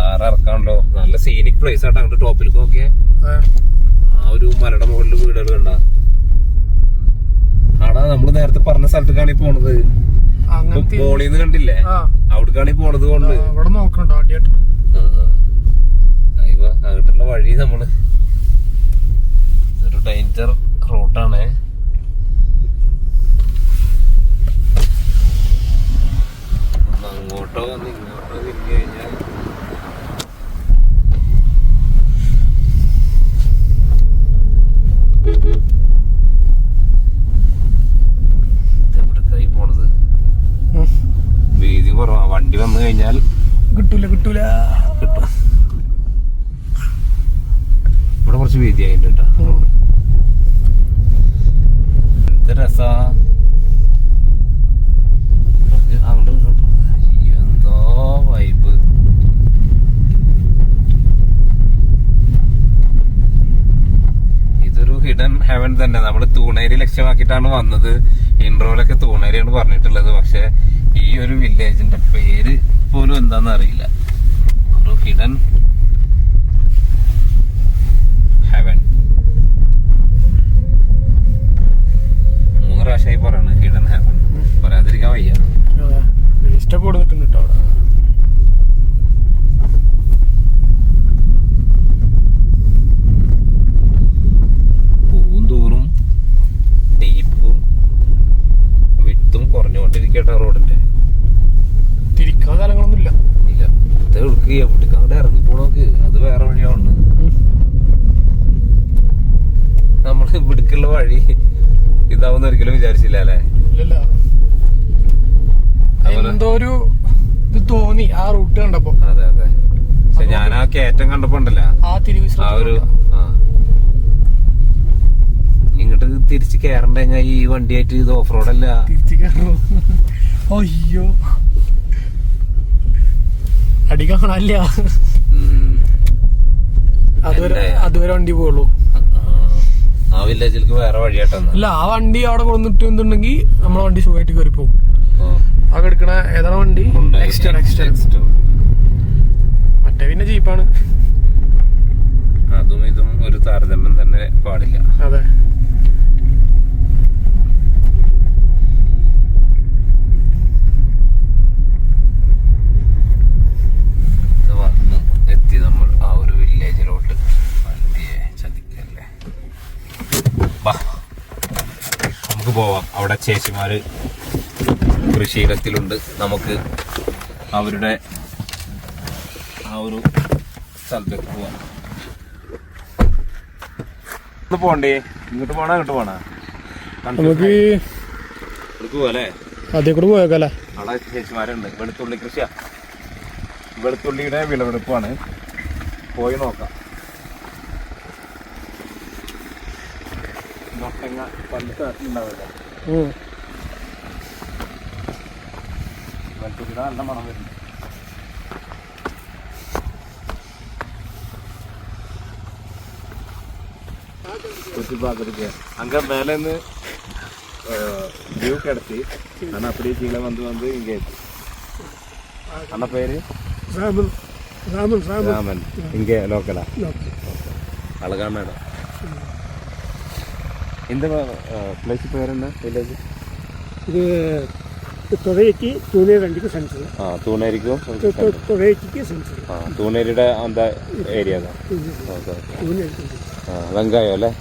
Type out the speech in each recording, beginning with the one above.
Car ഇറക്കാണ്ടോ. നല്ല scenic place ആട്ടോ. അങ്ങോട്ട് ടോപ്പിലേക്ക് നോക്കിയേ. ആ ഒരു മലയുടെ മുകളിൽ വീടുകൾ കണ്ട. ആടാ നമ്മള് നേരത്തെ പറഞ്ഞ സ്ഥലത്തേക്കാണ് ഈ പോണത്. മോളിന്ന് കണ്ടില്ലേ, അവിടേക്കാണ് ഈ പോണത്. കൊണ്ട് അയ്യോ അങ്ങോട്ടുള്ള വഴി നമ്മള് ഒരു ഡേഞ്ചർ റൂട്ടാണ്. അങ്ങോട്ടോ വന്ന് ഇങ്ങോട്ടോ തിരിഞ്ഞു കഴിഞ്ഞാൽ എവിടേക്കായി പോണത്? വീതി കുറവാ. വണ്ടി വന്നു കഴിഞ്ഞാൽ കിട്ടും. ഇവിടെ കുറച്ച് വീതിയായിട്ട് കേട്ടോ. എന്ത് രസാ. എന്തോ വൈബ്. ഇതൊരു ഹിഡൻ ഹെവൻ തന്നെ. നമ്മള് തൂണേരി ലക്ഷ്യമാക്കിയിട്ടാണ് വന്നത്. ഇൻട്രോയിലൊക്കെ തൂണേരിയാണ് പറഞ്ഞിട്ടുള്ളത്. പക്ഷെ ഈ ഒരു വില്ലേജിന്റെ പേര് പോലും എന്താന്ന് അറിയില്ല. ഒരു ഹിഡൻ ഹെവൻ. 3 പ്രാവശ്യമായി പറയണ ഹിഡൻ ഹെവൻ. പറയാതിരിക്കാൻ വയ്യ. പൂന്തോറും ഡീപ്പും വിട്ടും കുറഞ്ഞുകൊണ്ടിരിക്കട്ടെ റോഡിന്റെ. തിരിക്കാൻ സ്ഥലങ്ങളൊന്നുമില്ല. ഇല്ല. ഇത് എവിടേക്ക് എവിടേക്ക് അങ്ങോട്ട് ഇറങ്ങിപ്പോണോക്ക്. അത് വേറെ വഴിയാണ്. നമ്മള് ഇവിടേക്കുള്ള വഴി ഇതാവുന്ന ഒരിക്കലും വിചാരിച്ചില്ല അല്ലേ. എന്തോ ഒരു ഇത് തോന്നി ആ റൂട്ട് കണ്ടപ്പോ. അതെ അതെ. പക്ഷെ ഞാൻ ആ കയറ്റം കണ്ടപ്പോ ഉണ്ടല്ലോ, ആ ഒരു ഇങ്ങോട്ട് തിരിച്ച് കയറണ്ട. ഈ വണ്ടിയായിട്ട് ഇത് ഓഫ് റോഡല്ല. തിരിച്ച് കയറോ? അയ്യോ അടി കാണാനില്ല. അതുവരെ വണ്ടി പോവുള്ളൂ. ആ വില്ലേജിലേക്ക് വേറെ വഴിയായിട്ടാ. അല്ല, ആ വണ്ടി അവിടെ കൊണ്ടിട്ട് എന്തുണ്ടെങ്കിൽ നമ്മളെ വണ്ടി സുഖമായിട്ട് കയറി പോകും. ആ എടുക്കണ ഏതാണ് വണ്ടി? എക്സ്റ്റർ. മറ്റേ പിന്നെ ജീപ്പാണ്. അതും ഇതും ഒരു താരതമ്യം തന്നെ പാടില്ല. അതെ. എത്തി നമ്മൾ ആ ഒരു വില്ലേജിലോട്ട്. വണ്ടിയെ ചതിക്കല്ലേ. നമുക്ക് പോവാം. അവിടെ ചേച്ചിമാര് കൃഷിയിടത്തിലുണ്ട്. നമുക്ക് അവരുടെ ആ ഒരു സ്ഥലത്തേക്ക് പോവാം. പോണ്ടേ? ഇങ്ങോട്ട് പോണോ അങ്ങോട്ട് പോണോ? നമുക്ക് പോവല്ലേ? അതേ കൂടെ പോയേക്കല്ലേ. അവിടെ ചേച്ചിമാരുണ്ട്. വെളുത്തുള്ളി കൃഷിയാ. വെളുത്തുള്ളിയുടെ വിളവെടുപ്പാണ്. പോയി നോക്കാം. നൊട്ടങ്ങ പണ്ട് ഉണ്ടാവില്ല. വെളുത്തുള്ളിയുടെ നല്ല മണം വരുന്നു. அங்க மேல இருந்து வியூ கிடைச்சி ஆனா அப்படியே கீழே வந்து இங்கே அண்ணா பேரு ராமன். இங்கே லோக்கலா? அழகான இடம். இந்த பிளேஸ் பேர் என்ன? வில்லேஜ் இது തുഴയ്ക്ക് തൂണേരിക്ക് സെൻറ്റർ. ആ തൂണേരിക്കും തുഴയ്ക്ക് സെൻറ്റർ. ആ തൂണേരിയുടെ അന്ത ഏരിയ. വെങ്കായം അല്ലേ?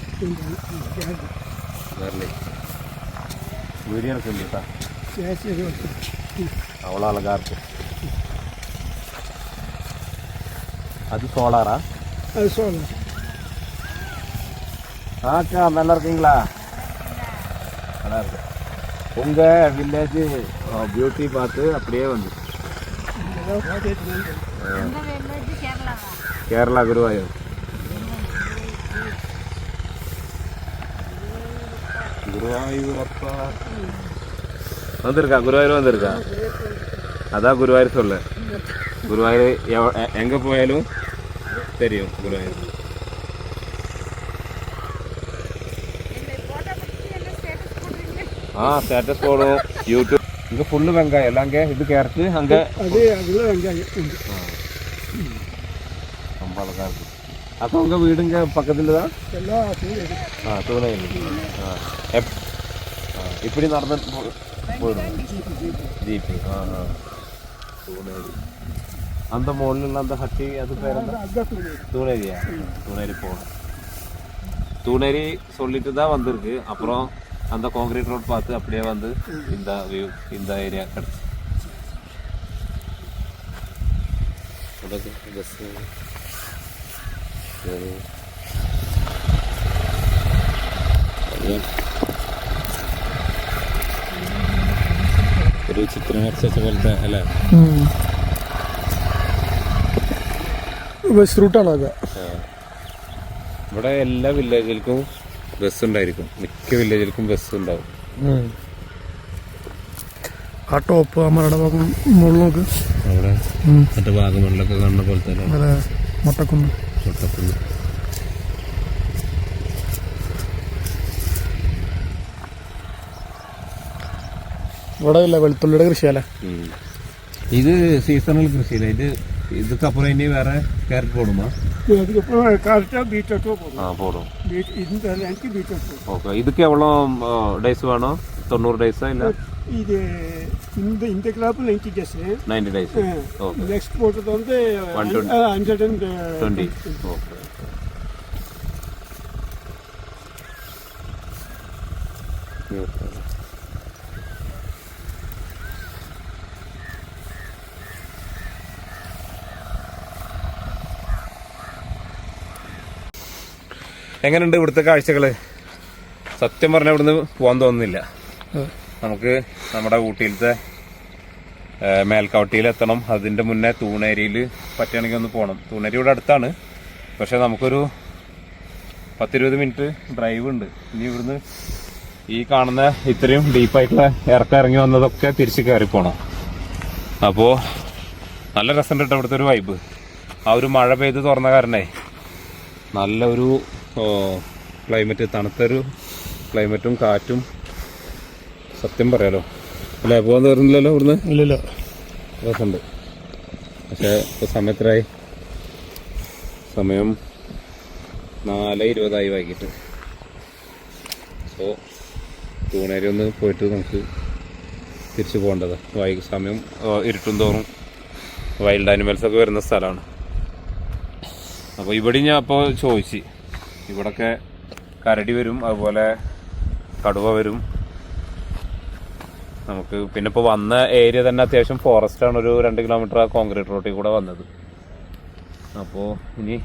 വീഡിയോ എടുക്കുന്നുണ്ട് കേട്ടോ. അവളെ അലങ്കാർക്ക്. அது சோலாரா? அது சோலார். அக்கா நல்லா இருக்கீங்களா? நல்லா இருக்கு. உங்கள் வில்லேஜ் பியூட்டி பார்த்து அப்படியே வந்து கேரளா குருவாயூர். குருவாயூரப்பா வந்திருக்கா? குருவாயூர் வந்திருக்கா? அதான் குருவாயூர் சொல்லு. குருவாயூர் எங்கே போயாலும் தெரியும் குருவாயூர். ஆ ஸ்டேட்டஸ் போடும் யூடியூப். இங்கே ஃபுல்லு வெங்காயம் எல்லாம். அங்கே இது கேரட்டு. அங்கே அது வெங்காயம். പാലക്കാട്. അപ്പൊ ഉங்க വീടിന്റെ പക്കത്തിലതാ? எல்லாம் தூணேரி. தூணேரி. இப்படி நடந்து போயிடும் ജീപ്പ്. തൂണേരി. அந்த മുകളിലുള്ള அந்த ഹട്ടി അത് പേരെന്താ? தூணேரியா? தூணேரி போகணும். தூணேரி சொல்லிட்டு தான் வந்திருக்கு. அப்புறம் அந்த கான்கிரீட் ரோட் பார்த்து அப்படியே வந்து இந்த வியூ இந்த ஏரியா கிடச்சி. ഒരു ചിത്രം വരച്ച പോലത്തെ അല്ലേ? ബസ് റൂട്ടാണ് അത്. ഇവിടെ എല്ലാ വില്ലേജിൽക്കും ബസ് ഉണ്ടായിരിക്കും. മിക്ക വില്ലേജിൽക്കും ബസ് ഉണ്ടാവും. ആ ടോപ്പ് ആ മരയുടെ ഭാഗം മുകളിൽ നോക്ക്. അവിടെ മറ്റേ വാഗമണിലൊക്കെ കാണുന്ന പോലെ തന്നെ മുട്ടക്കുന്ന്. ഇവിടെ ഇല്ല വെളുത്തുള്ളിയുടെ കൃഷിയല്ലേ ഇത്? സീസണൽ കൃഷിയില്ല ഇത്. இதுக்கப்புறம் இனி வேற கேரட் போடுமா? அதுக்கப்புறம் கரெக்டாக பீட்ரூட்டோ போடும். போடும். இந்த லேண்டுக்கு பீட்ரூட் போடும். ஓகே. இதுக்கு எவ்வளோ டேஸ் வேணும்? 90 டேஸா இல்லை? இது இந்த crop 90 days. 90 days. Okay. Next போட்டது வந்து 120. ஓகே. എങ്ങനെയുണ്ട് ഇവിടുത്തെ കാഴ്ചകള്? സത്യം പറഞ്ഞാൽ ഇവിടുന്ന് പോകാൻ തോന്നുന്നില്ല. നമുക്ക് നമ്മുടെ ഊട്ടിയിലത്തെ മേൽക്കവട്ടിയിൽ എത്തണം. അതിൻ്റെ മുന്നേ തൂണേരിയിൽ പറ്റുകയാണെങ്കിൽ ഒന്ന് പോകണം. തൂണേരി ഇവിടെ അടുത്താണ്, പക്ഷെ നമുക്കൊരു 10-20 മിനിറ്റ് ഡ്രൈവ് ഉണ്ട്. ഇനി ഇവിടുന്ന് ഈ കാണുന്ന ഇത്രയും ഡീപ്പായിട്ടുള്ള ഇറക്കം ഇറങ്ങി വന്നതൊക്കെ തിരിച്ച് കയറി പോകണം. അപ്പോൾ നല്ല രസമുണ്ട് കേട്ടോ ഇവിടുത്തെ ഒരു വൈബ്. ആ ഒരു മഴ പെയ്ത് തുറന്ന കാരണേ നല്ല ഒരു ക്ലൈമറ്റ്, തണുത്തൊരു ക്ലൈമറ്റും കാറ്റും. സത്യം പറയാലോ അല്ലേ? പോകാൻ തീർന്നില്ലല്ലോ ഇവിടുന്ന്? ഇല്ലല്ലോ, രസമുണ്ട്. പക്ഷേ ഇപ്പോൾ സമയത്തിനായി സമയം 4:20 വൈകിട്ട്. സോ തൂണേരി ഒന്ന് പോയിട്ട് നമുക്ക് തിരിച്ചു പോകേണ്ടത്. സമയം ഇരുട്ടും തോറും വൈൽഡ് ആനിമൽസൊക്കെ വരുന്ന സ്ഥലമാണ്. അപ്പോൾ ഇവിടെ ഞാൻ അപ്പോൾ ചോദിച്ച്, ഇവിടൊക്കെ കരടി വരും, അതുപോലെ കടുവ വരും. നമുക്ക് പിന്നെ ഇപ്പോൾ വന്ന ഏരിയ തന്നെ അത്യാവശ്യം ഫോറസ്റ്റാണ്. ഒരു 2 കിലോമീറ്റർ ആ കോൺക്രീറ്റ് റോട്ടിൽ കൂടെ വന്നത്. അപ്പോൾ ഇനി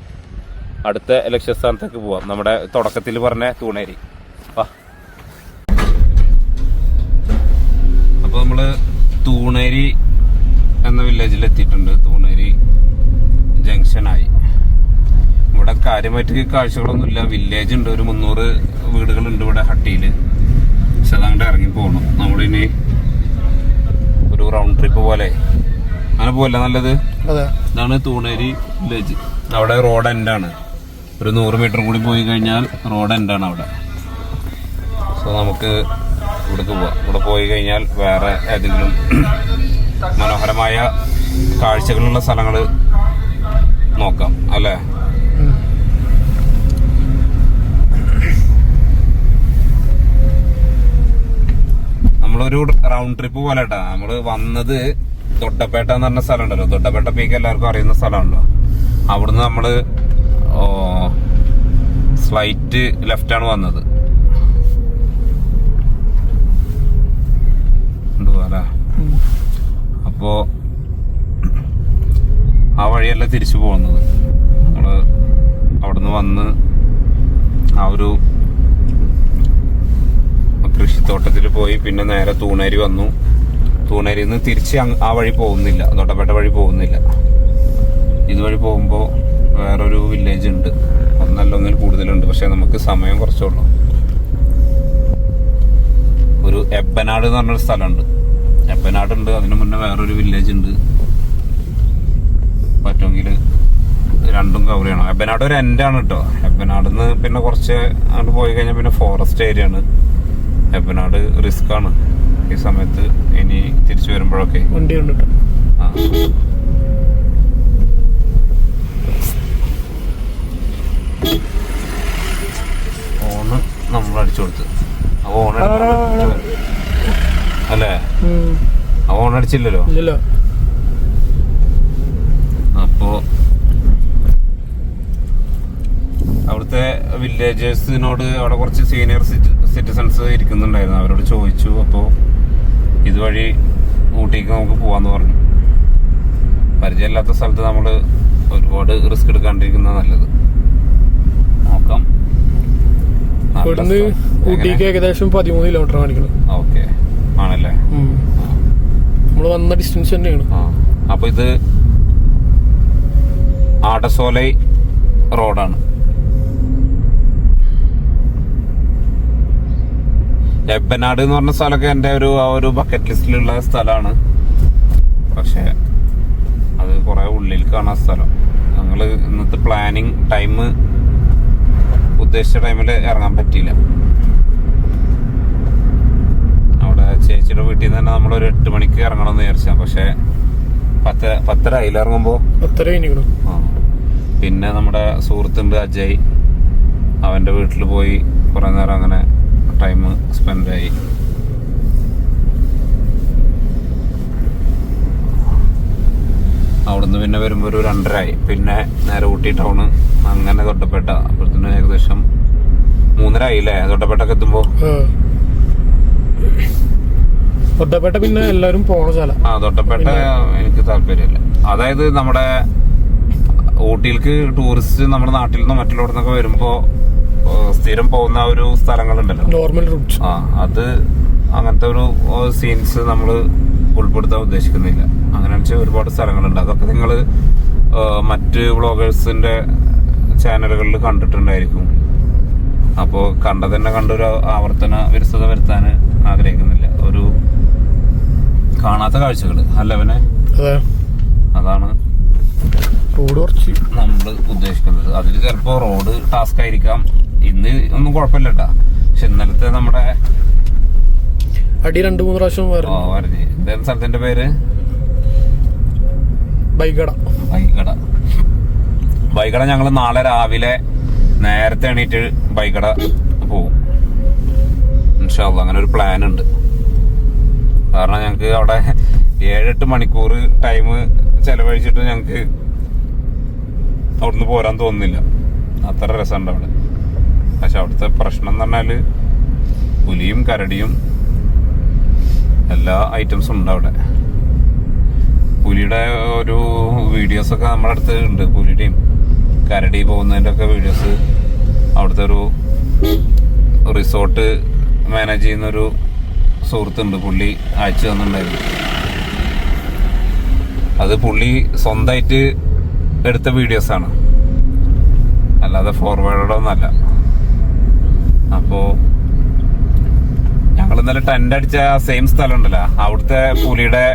അടുത്ത ലക്ഷ്യസ്ഥാനത്തേക്ക് പോവാം. നമ്മുടെ തുടക്കത്തിൽ പറഞ്ഞ തൂണേരി. അപ്പോൾ നമ്മൾ തൂണേരി എന്ന വില്ലേജിൽ എത്തിയിട്ടുണ്ട്. തൂണേരി ജംഗ്ഷനായി. ഇവിടെ കാര്യമായിട്ട് കാഴ്ചകളൊന്നുമില്ല. വില്ലേജ് ഉണ്ട്, ഒരു 300 വീടുകളുണ്ട് ഇവിടെ ഹട്ടിയിൽ. പക്ഷെ അതങ്ങോട്ട് ഇറങ്ങി പോകണം. നമ്മളിനി ഒരു റൗണ്ട് ട്രിപ്പ് പോലെ അങ്ങനെ പോവല്ല നല്ലത്. ഇതാണ് തൂണേരി വില്ലേജ്. അവിടെ റോഡ് എൻഡാണ്. ഒരു 100 മീറ്റർ കൂടി പോയി കഴിഞ്ഞാൽ റോഡ് എൻഡാണ് അവിടെ. സോ നമുക്ക് ഇവിടേക്ക് പോവാം. ഇവിടെ പോയി കഴിഞ്ഞാൽ വേറെ ഏതെങ്കിലും മനോഹരമായ കാഴ്ചകളുള്ള സ്ഥലങ്ങൾ നോക്കാം അല്ലേ? നമ്മളൊരു റൗണ്ട് ട്രിപ്പ് പോലെ കേട്ടാ. നമ്മള് വന്നത് തൊട്ടപ്പേട്ട എന്ന് പറഞ്ഞ സ്ഥലം ഉണ്ടല്ലോ. തൊട്ടപ്പേട്ട പീക്ക് എല്ലാവർക്കും അറിയുന്ന സ്ഥലമാണല്ലോ. അവിടുന്ന് നമ്മള് സ്ലൈറ്റ് ലെഫ്റ്റാണ് വന്നത്. അല്ലേ? അപ്പോ ആ വഴിയല്ല തിരിച്ചു പോകുന്നത്. നമ്മള് അവിടുന്ന് വന്ന് ആ ഒരു കൃഷിത്തോട്ടത്തിൽ പോയി പിന്നെ നേരെ തൂണേരി വന്നു. തൂണേരിയിൽ നിന്ന് തിരിച്ച് ആ വഴി പോകുന്നില്ല, തൊട്ടപ്പേട്ട വഴി പോകുന്നില്ല. ഇതുവഴി പോകുമ്പോൾ വേറൊരു വില്ലേജ് ഉണ്ട്. ഒന്നല്ല ഒന്നിൽ കൂടുതലുണ്ട്. പക്ഷെ നമുക്ക് സമയം കുറച്ചുള്ളൂ. ഒരു എബ്ബനാട് എന്ന് പറഞ്ഞൊരു സ്ഥലമുണ്ട്. എബ്ബനാടുണ്ട്, അതിന് മുന്നേ വേറൊരു വില്ലേജ് ഉണ്ട്. പറ്റുമെങ്കിൽ രണ്ടും കവർ ചെയ്യണം. എബ്ബനാട് ഒരു എൻഡാണ് കേട്ടോ. എബ്ബനാടിന്ന് പിന്നെ കുറച്ച് അങ്ങോട്ട് പോയി കഴിഞ്ഞാൽ പിന്നെ ഫോറസ്റ്റ് ഏരിയ ആണ്. എബ്ബനാട് റിസ്ക് ആണ് ഈ സമയത്ത്. ഇനി തിരിച്ചു വരുമ്പോഴൊക്കെ വണ്ടി ഉണ്ട്. ഓണ് നമ്മൾ അടിച്ചു കൊടുത്ത്. ഓൺ അല്ലേ? ഓൺ അടിച്ചില്ലല്ലോ. ഇല്ലല്ലോ. അപ്പോ അവിടുത്തെ വില്ലേജേഴ്സിനോട് അവിടെ കുറച്ച് സീനിയർ സിറ്റിസൺസ് ഇരിക്കുന്നുണ്ടായിരുന്നു. അവരോട് ചോദിച്ചു. അപ്പോൾ ഇതുവഴി ഊട്ടിക്ക് നമുക്ക് പോവാന്ന് പറഞ്ഞു. പരിചയമില്ലാത്ത സ്ഥലത്ത് നമ്മൾ ഒരുപാട് റിസ്ക് എടുക്കാണ്ടിരിക്കുന്ന നല്ലത്. നോക്കാം. ഇവിടുന്ന് ഊട്ടിക്ക് ഏകദേശം 13 കിലോമീറ്റർ കാണിക്കണം. ഓക്കെ ആണല്ലേ? നമ്മള് വന്ന ഡിസ്റ്റൻസ് തന്നെയാണ്. അപ്പൊ ഇത് ആടസോലൈ റോഡാണ്. എബനാട് എന്ന് പറഞ്ഞ സ്ഥലമൊക്കെ എൻ്റെ ഒരു ബക്കറ്റ് ലിസ്റ്റിലുള്ള സ്ഥലമാണ്. പക്ഷെ അത് കുറെ ഉള്ളിലേക്കാണ് ആ സ്ഥലം. ഞങ്ങൾ ഇന്നത്തെ പ്ലാനിങ് ടൈം ഉദ്ദേശിച്ച ടൈമിൽ ഇറങ്ങാൻ പറ്റിയില്ല. അവിടെ ചേച്ചിയുടെ വീട്ടിൽ നിന്ന് തന്നെ നമ്മളൊരു 8 മണിക്ക് ഇറങ്ങണമെന്ന് വിചാരിച്ചാ. പക്ഷെ 10:30 ഇറങ്ങുമ്പോ 10:30 പിന്നെ നമ്മുടെ സുഹൃത്തുണ്ട് അജയ്, അവന്റെ വീട്ടിൽ പോയി കുറെ നേരം അങ്ങനെ ടൈം സ്പെൻഡ് ആയി. അവിടുന്ന് പിന്നെ വരുമ്പോ ഒരു 2:30 പിന്നെ നേരെ ഊട്ടി ടൗണ്, അങ്ങനെ തൊട്ടപ്പെട്ട. അപ്പോഴത്തേന് ഏകദേശം 3:30 തൊട്ടപ്പെട്ടൊക്കെ എത്തുമ്പോ. തൊട്ടപ്പെട്ട പിന്നെ എല്ലാരും പോണ സ്ഥലം. തൊട്ടപ്പെട്ട എനിക്ക് താല്പര്യമില്ല. അതായത് നമ്മുടെ ഊട്ടിയിലേക്ക് ടൂറിസ്റ്റ് നമ്മുടെ നാട്ടിൽ നിന്നോ മറ്റുള്ളവർക്ക് വരുമ്പോ സ്ഥിരം പോകുന്ന ഒരു സ്ഥലങ്ങളുണ്ടല്ലോ, നോർമൽ റൂട്ട്സ്. അത് അങ്ങനത്തെ ഒരു സീൻസ് നമ്മൾ ഉൾപ്പെടുത്താൻ ഉദ്ദേശിക്കുന്നില്ല. അങ്ങനെ വെച്ചാൽ ഒരുപാട് സ്ഥലങ്ങളുണ്ട്. അതൊക്കെ നിങ്ങൾ മറ്റ് വ്ളോഗേഴ്സിന്റെ ചാനലുകളിൽ കണ്ടിട്ടുണ്ടായിരിക്കും. അപ്പോൾ കണ്ടതന്നെ കണ്ടൊരു ആവർത്തന വിരസത വരുത്താൻ ആഗ്രഹിക്കുന്നില്ല. ഒരു കാണാത്ത കാഴ്ചകൾ അല്ലവനെ, അതാണ് റോഡ് കുറച്ച് നമ്മൾ ഉദ്ദേശിക്കുന്നത്. അതിൽ ചിലപ്പോ റോഡ് ടാസ്ക് ആയിരിക്കാം. ഇന്ന് ഒന്നും കുഴപ്പമില്ല കേട്ടാ. പക്ഷെ ഇന്നലത്തെ നമ്മുടെ അടി 2-3 പ്രാവശ്യം വരഞ്ഞ് എന്തായാലും സ്ഥലത്തിന്റെ പേര് ബൈക്കട. ഞങ്ങൾ നാളെ രാവിലെ നേരത്തെ എണീറ്റ് ബൈക്കട പോവും ഇൻഷാ അല്ലാഹ്. അങ്ങനെ ഒരു പ്ലാൻ ഉണ്ട്. കാരണം ഞങ്ങക്ക് അവിടെ 7-8 മണിക്കൂർ ടൈം ചെലവഴിച്ചിട്ട് ഞങ്ങക്ക് അവിടുന്ന് പോരാൻ തോന്നുന്നില്ല. അത്ര രസമുണ്ട് അവിടെ. പക്ഷെ അവിടുത്തെ പ്രശ്നം എന്ന് പറഞ്ഞാല് പുലിയും കരടിയും എല്ലാ ഐറ്റംസും ഉണ്ട് അവിടെ. പുലിയുടെ ഒരു വീഡിയോസൊക്കെ നമ്മുടെ അടുത്ത് ഉണ്ട്. പുലിയുടെയും കരടി പോകുന്നതിൻ്റെ ഒക്കെ വീഡിയോസ് അവിടുത്തെ ഒരു റിസോർട്ട് മാനേജ് ചെയ്യുന്നൊരു സുഹൃത്തുണ്ട്, പുള്ളി അയച്ചു തന്നിട്ടുണ്ടായിരുന്നു. അത് പുള്ളി സ്വന്തമായിട്ട് എടുത്ത വീഡിയോസാണ്, അല്ലാതെ ഫോർവേഡൊന്നല്ല. അപ്പോ ഞങ്ങൾ ഇന്നലെ ടെന്റ് അടിച്ച സെയിം സ്ഥലം ഉണ്ടല്ലോ, അവിടുത്തെ പുലിയുടെ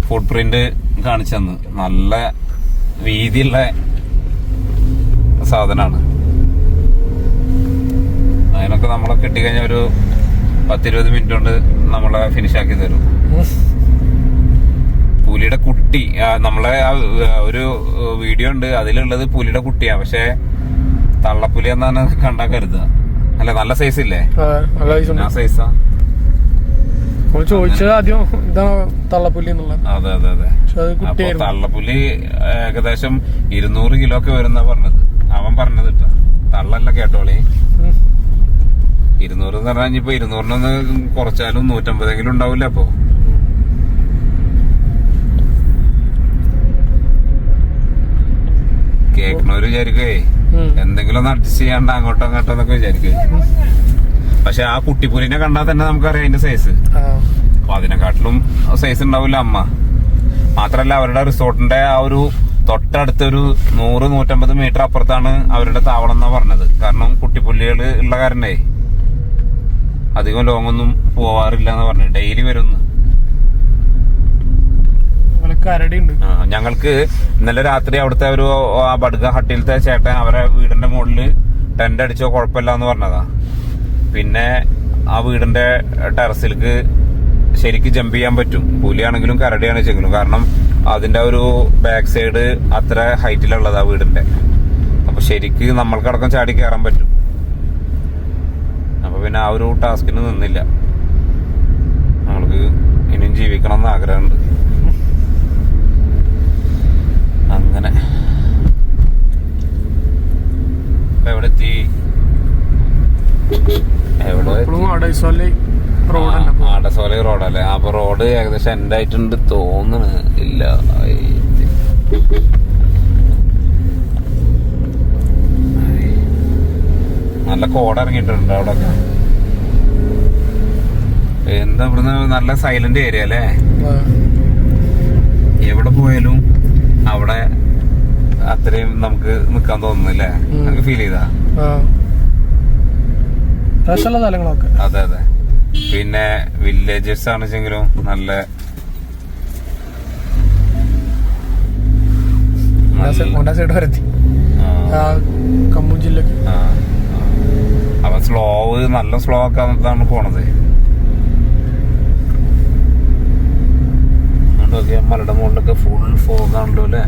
ഫുട് പ്രിന്റ് കാണിച്ചു തന്നു. നല്ല വീതിയുള്ള സാധനമാണ്. അതിനൊക്കെ നമ്മളെ കിട്ടിക്കഴിഞ്ഞാൽ ഒരു 10-20 മിനിറ്റ് കൊണ്ട് നമ്മളെ ഫിനിഷ് ആക്കി തരും. പുലിയുടെ കുട്ടി നമ്മളെ ഒരു വീഡിയോ ഉണ്ട്, അതിലുള്ളത് പുലിയുടെ കുട്ടിയാ. പക്ഷെ തള്ളപ്പുലി എന്നാണ് കണ്ടാ കരുതുക. അല്ല, നല്ല സൈസ് ഇല്ലേ? ആ സൈസാ ചോദിച്ചത് ആദ്യം ഇതാണ് തള്ളപ്പുലി എന്നുള്ളത്. അതെ അതെ അതെ. അപ്പൊ തള്ളപ്പുലി ഏകദേശം 200 കിലോ ഒക്കെ വരുന്ന പറഞ്ഞത്. അവൻ പറഞ്ഞത് കേട്ടോ, തള്ളല്ല, കേട്ടോളേ. 200 എന്ന് പറഞ്ഞാൽ ഇനിയിപ്പോ 200-നൊന്ന് കുറച്ചാലും 150 ഉണ്ടാവില്ല. അപ്പൊ കേൾക്കണവര് വിചാരിക്കേ എന്തെങ്കിലും ഒന്ന് അഡ്ജസ്റ്റ് ചെയ്യാണ്ട് അങ്ങോട്ടോ അങ്ങോട്ടോ എന്നൊക്കെ വിചാരിക്കും. പക്ഷെ ആ കുട്ടിപ്പുലിനെ കണ്ടാൽ തന്നെ നമുക്കറിയാം അതിന്റെ സൈസ്. അപ്പൊ അതിനെക്കാട്ടിലും സൈസ് ഉണ്ടാവില്ല അമ്മ. മാത്രല്ല അവരുടെ റിസോർട്ടിന്റെ ആ ഒരു തൊട്ടടുത്തൊരു 100-150 മീറ്റർ അപ്പുറത്താണ് അവരുടെ താവളം എന്നാ പറഞ്ഞത്. കാരണം കുട്ടിപ്പുലികൾ ഉള്ള കാരണേ അധികം ലോങ്ങൊന്നും പോവാറില്ല എന്ന് പറഞ്ഞു. ഡെയിലി വരുന്നു. ഞങ്ങൾക്ക് ഇന്നലെ രാത്രി അവിടുത്തെ ഒരു ബഡ്ഗ ഹട്ടിലത്തെ ചേട്ടൻ അവരെ വീടിന്റെ മുകളില് ടെന്റ് അടിച്ചോ കുഴപ്പമില്ല എന്ന് പറഞ്ഞതാ. പിന്നെ ആ വീടിന്റെ ടെറസിലേക്ക് ശരിക്ക് ജമ്പ് ചെയ്യാൻ പറ്റും, പുലിയാണെങ്കിലും കരടിയാണെങ്കിലും. കാരണം അതിന്റെ ഒരു ബാക്ക് സൈഡ് അത്ര ഹൈറ്റിലുള്ളതാ വീടിന്റെ. അപ്പൊ അപ്പൊ ശരിക്ക് നമ്മൾക്കടക്കം ചാടി കയറാൻ പറ്റും. അപ്പൊ പിന്നെ ആ ഒരു ടാസ്കിന് നിന്നില്ല. നമ്മൾക്ക് ഇനിയും ജീവിക്കണം എന്ന് ആഗ്രഹമുണ്ട്. അങ്ങനെ എവിടെ എത്തി? ആടസോല റോഡല്ലേ? അപ്പൊ റോഡ് ഏകദേശം എൻഡ് ആയിട്ടുണ്ട് തോന്നണ്. ഇല്ല, നല്ല കോട ഇറങ്ങിയിട്ടുണ്ട് അവിടെ. എന്താ ഇവിടുന്ന് നല്ല സൈലന്റ് ഏരിയ അല്ലേ? എവിടെ പോയാലും അവിടെ അത്രയും നമുക്ക് നിക്കാൻ തോന്നുന്നില്ലേ? നമുക്ക് ഫീൽ ചെയ്താ? അതെ അതെ. പിന്നെ വില്ലേജസ് ആണെച്ചെങ്കിലും നല്ല അപ്പൊ സ്ലോ, നല്ല സ്ലോ ആക്കാന്നിട്ടാണ് പോണത്. മലയുടെ മുകളിലൊക്കെ ഫുൾ ഫോഗാണല്ലോ അല്ലേ?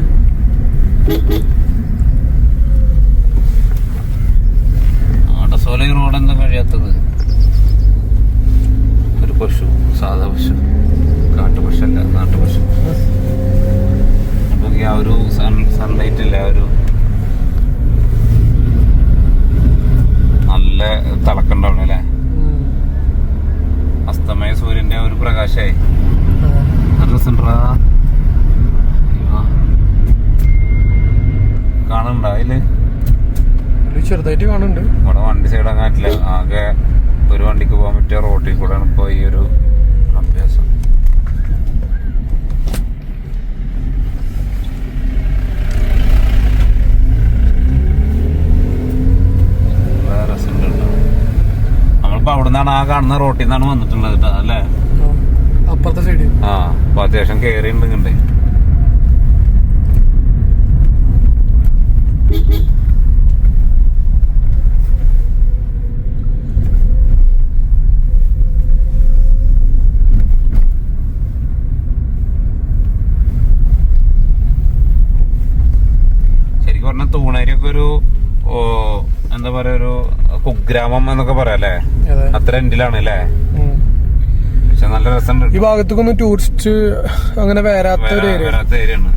ആടസോല റോഡ് എന്താ കഴിയാത്തത്? ഒരു പശു, സാധാ പശു, കാട്ടുപശു അല്ല, നാട്ടുപശു. അപ്പൊ ആ ഒരു സൺലൈറ്റ് ഇല്ല, ഒരു നല്ല തിളക്കണ്ടാവണം അല്ലേ? അസ്തമയ സൂര്യന്റെ ഒരു പ്രകാശായി. കാണുന്നുണ്ടോ അതില്? ചെറുതായിട്ട് കാണുന്നുണ്ട്. ഇവിടെ വണ്ടി സൈഡ് അങ്ങാറ്റില്ല. ആകെ ഒരു വണ്ടിക്ക് പോകാൻ പറ്റിയ റോഡിൽ കൂടെയാണ് ഇപ്പൊ ഈ ഒരു അഭ്യാസം. രസമുണ്ടല്ലോ. നമ്മളിപ്പോ അവിടുന്നാണ്, ആ കാണുന്ന റോട്ടിൽ നിന്നാണ് വന്നിട്ടുള്ളത് കേട്ടോ അല്ലേ? അപ്പുറത്തെ സൈഡ്. ആ, അപ്പൊ അത്യാവശ്യം കേറിയുണ്ടെങ്കിൽ ശരിക്കും പറഞ്ഞ തൂണേരിയൊക്കെ ഒരു എന്താ പറയാ, ഒരു കുഗ്രാമം എന്നൊക്കെ പറയാല്ലേ? അത്ര എൻഡിലാണ് അല്ലേ? പക്ഷെ നല്ല രസമുണ്ട്. ഈ ഭാഗത്തേക്കൊന്നും ടൂറിസ്റ്റ് അങ്ങനെ വരാത്ത ഏരിയ ആണ്.